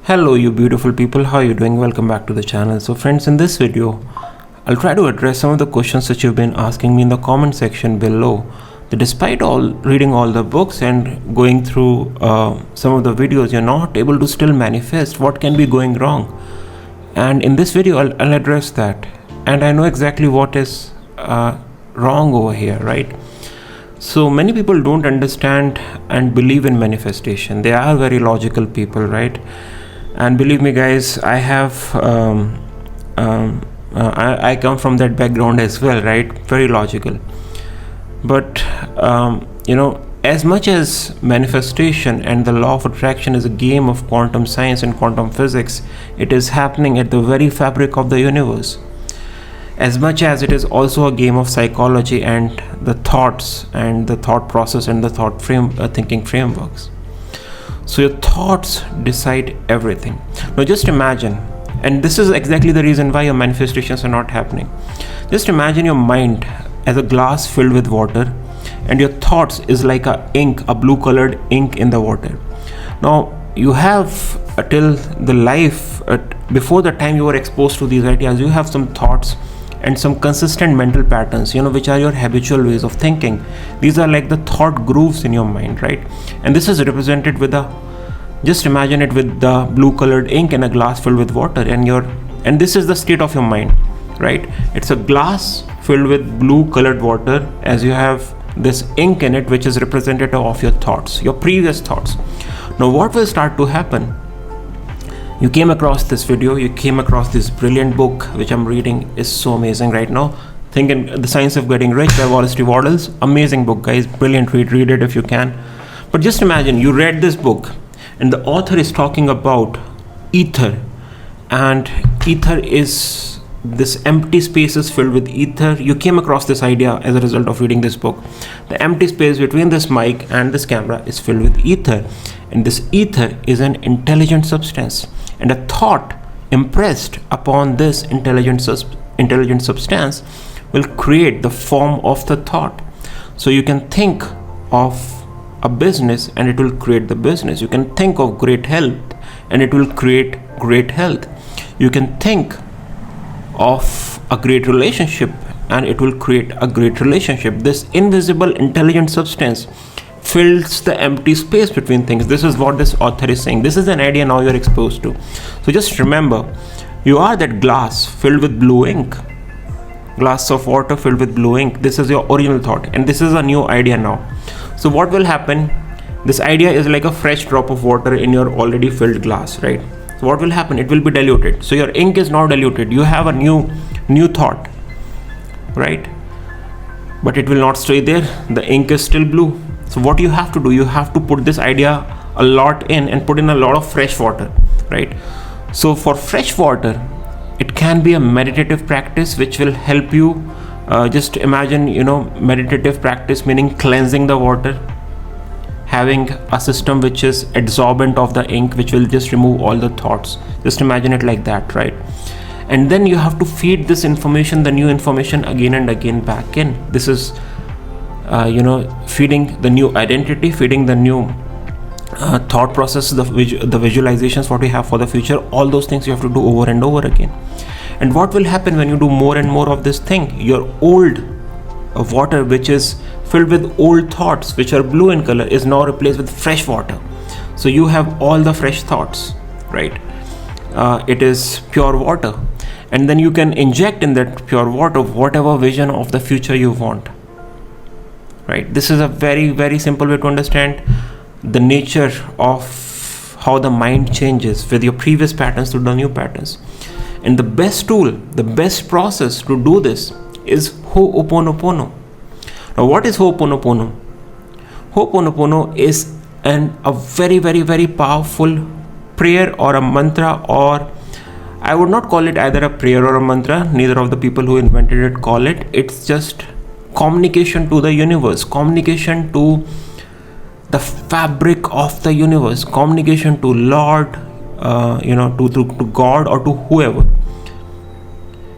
Hello you beautiful people, how are you doing? Welcome back to the channel. So friends, in this video I'll try to address some of the questions that you've been asking me in the comment section below. That despite reading all the books and going through some of the videos, you're not able to still manifest. What can be going wrong? And in this video I'll address that, and I know exactly what is wrong over here, right? So many people don't understand and believe in manifestation. They are very logical people, right? And believe me guys, I have I come from that background as well, right? Very logical. But as much as manifestation and the law of attraction is a game of quantum science and quantum physics, it is happening at the very fabric of the universe. As much as it is also a game of psychology and the thoughts and the thought process and the thinking frameworks. So your thoughts decide everything. Now just imagine, and this is exactly the reason why your manifestations are not happening. Just imagine your mind as a glass filled with water, and your thoughts is like a blue colored ink in the water. Now you have till the life before the time you were exposed to these ideas, you have some thoughts and some consistent mental patterns, which are your habitual ways of thinking. These are like the thought grooves in your mind, right? And this is represented with just imagine it with the blue colored ink in a glass filled with water, and this is the state of your mind, right? It's a glass filled with blue colored water, as you have this ink in it, which is representative of your thoughts, your previous thoughts. Now what will start to happen? You came across this video, you came across this brilliant book which I'm reading, is so amazing right now. Thinking The Science of Getting Rich by Wallace D. Waddles. Amazing book guys, brilliant read it if you can. But just imagine you read this book and the author is talking about ether, and ether is this empty spaces filled with ether. You came across this idea as a result of reading this book. The empty space between this mic and this camera is filled with ether, and this ether is an intelligent substance, and a thought impressed upon this intelligent substance will create the form of the thought. So you can think of a business and it will create the business. You can think of great health and it will create great health. You can think of a great relationship and it will create a great relationship. This invisible intelligent substance fills the empty space between things. This is what this author is saying. This is an idea now you're exposed to. So just remember, you are that glass filled with blue ink. Glass of water filled with blue ink. This is your original thought, and this is a new idea now. So what will happen? This idea is like a fresh drop of water in your already filled glass, right? So what will happen? It will be diluted. So your ink is now diluted. You have a new thought, right? But it will not stay there. The ink is still blue. So what you have to do, you have to put this idea a lot in and put in a lot of fresh water, right? So for fresh water, it can be a meditative practice which will help you. Just imagine, meditative practice meaning cleansing the water, having a system which is absorbent of the ink, which will just remove all the thoughts. Just imagine it like that, right? And then you have to feed this information, the new information, again and again back in. This is feeding the new identity, feeding the new thought process, the visualizations what we have for the future. All those things you have to do over and over again. And what will happen when you do more and more of this thing? Your old water, which is filled with old thoughts which are blue in color, is now replaced with fresh water. So you have all the fresh thoughts, right? It is pure water, and then you can inject in that pure water whatever vision of the future you want, right? This is a very, very simple way to understand the nature of how the mind changes with your previous patterns to the new patterns. And the best tool, the best process to do this is Ho'oponopono. Now what is Ho'oponopono? Ho'oponopono is a very, very, very powerful prayer or a mantra, or I would not call it either a prayer or a mantra. Neither of the people who invented it call it. It's just communication to the universe, communication to the fabric of the universe, communication to Lord, to God or to whoever.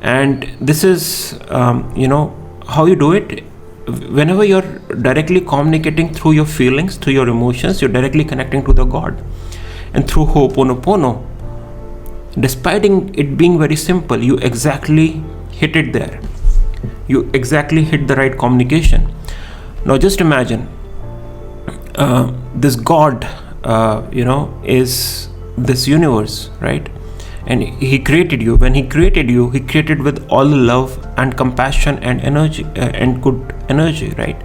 And this is how you do it. Whenever you're directly communicating through your feelings, through your emotions, you're directly connecting to the God. And through Ho'oponopono, Despite it being very simple, you exactly hit it there. You exactly hit the right communication. Now just imagine this God, is this universe, right? And he created you. When he created you, he created with all the love and compassion and energy and good energy, right?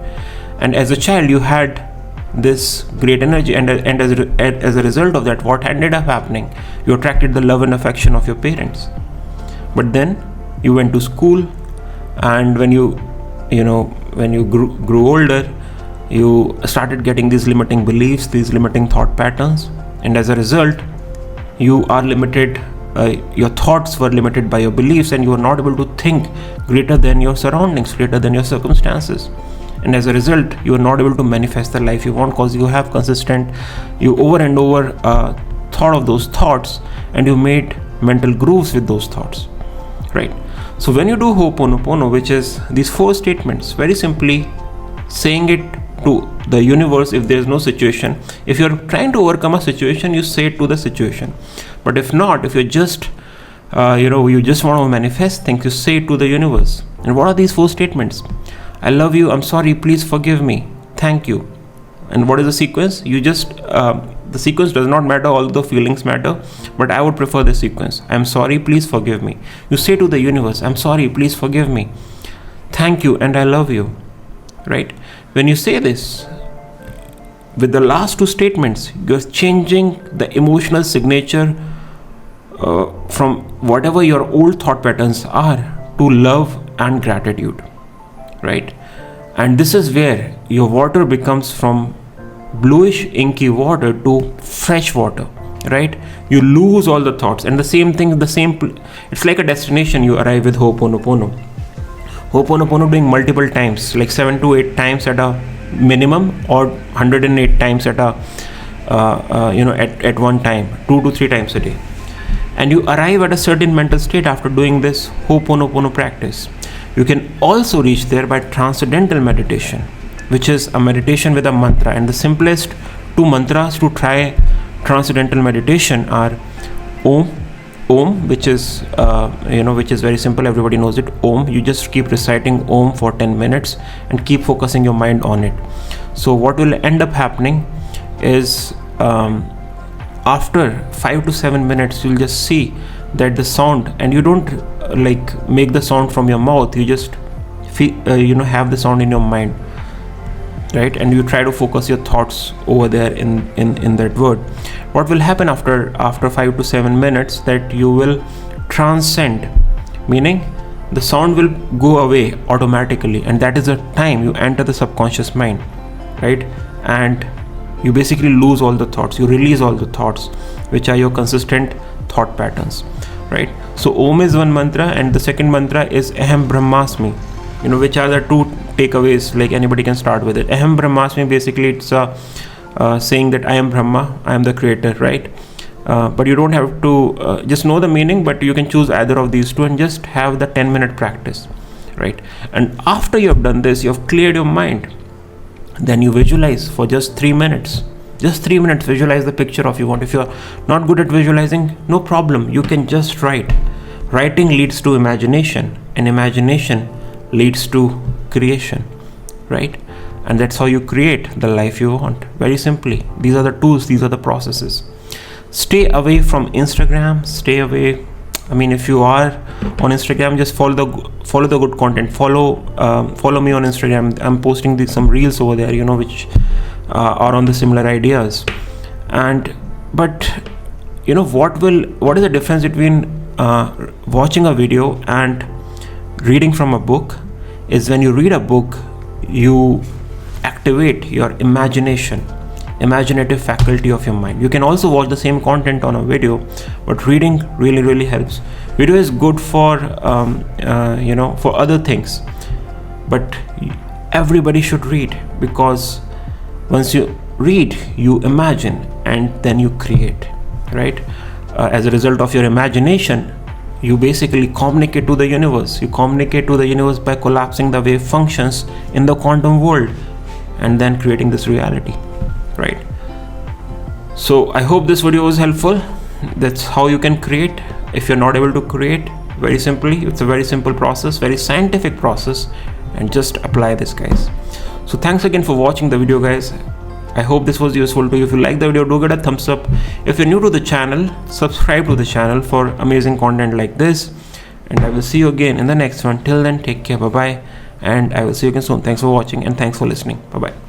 And as a child, you had this great energy, and as a result of that, what ended up happening? You attracted the love and affection of your parents. But then you went to school, and when you grew older, you started getting these limiting beliefs, these limiting thought patterns, and as a result, you are limited. Your thoughts were limited by your beliefs, and you were not able to think greater than your surroundings, greater than your circumstances. And as a result, you are not able to manifest the life you want, because you have you over and over thought of those thoughts, and you made mental grooves with those thoughts, right? So when you do Ho'oponopono, which is these 4 statements, very simply saying it to the universe if there is no situation. If you're trying to overcome a situation, you say it to the situation. But if not, if you're just you just want to manifest things, you say it to the universe. And what are these 4 statements? I love you, I'm sorry, please forgive me, thank you. And what is the sequence? You just the sequence does not matter, all the feelings matter, but I would prefer the sequence. I'm sorry, please forgive me. You say to the universe, I'm sorry, please forgive me, thank you, and I love you, right? When you say this, with the last 2 statements, you're changing the emotional signature from whatever your old thought patterns are to love and gratitude, right? And this is where your water becomes from bluish inky water to fresh water, right? You lose all the thoughts, and it's like a destination you arrive with Ho'oponopono. Ho'oponopono doing multiple times, like 7 to 8 times at a minimum, or 108 times at at one time, 2 to 3 times a day. And you arrive at a certain mental state after doing this Ho'oponopono practice. You can also reach there by transcendental meditation, which is a meditation with a mantra. And the simplest 2 mantras to try transcendental meditation are Om, which is very simple, everybody knows it. Om, you just keep reciting Om for 10 minutes and keep focusing your mind on it. So what will end up happening is after 5 to 7 minutes, you'll just see that the sound, and you don't make the sound from your mouth, you just have the sound in your mind, right? And you try to focus your thoughts over there in that word. What will happen after 5 to 7 minutes, that you will transcend, meaning the sound will go away automatically, and that is the time you enter the subconscious mind, right? And you basically lose all the thoughts, you release all the thoughts, which are your consistent thought patterns, right? So Om is one mantra, and the second mantra is Aham Brahmasmi, which are the 2 takeaways, like anybody can start with it. Aham Brahmasmi, basically it's saying that I am Brahma, I am the creator, right? But you don't have to just know the meaning, but you can choose either of these 2 and just have the 10-minute practice, right? And after you have done this, you have cleared your mind, then you visualize for just 3 minutes. Just 3 minutes, visualize the picture of you want. If you're not good at visualizing, no problem, you can just write. Writing leads to imagination, and imagination leads to creation, right? And that's how you create the life you want. Very simply, these are the tools, these are the processes. Stay away from Instagram, stay away. If you are on Instagram, just follow the good content. Follow me on Instagram. I'm posting some reels over there, which are on the similar ideas. But what is the difference between watching a video and reading from a book? Is when you read a book, you activate your imaginative faculty of your mind. You can also watch the same content on a video, but reading really helps. Video is good for for other things, but everybody should read, because once you read, you imagine, and then you create, right? As a result of your imagination, you basically communicate to the universe. You communicate to the universe by collapsing the wave functions in the quantum world, and then creating this reality, right? So I hope this video was helpful. That's how you can create If you're not able to create, very simply, it's a very simple process, very scientific process, and just apply this, guys. So thanks again for watching the video, guys. I hope this was useful to you. If you like the video, do get a thumbs up. If you're new to the channel, subscribe to the channel for amazing content like this, and I will see you again in the next one. Till then, take care, bye bye, and I will see you again soon. Thanks for watching and thanks for listening. Bye bye.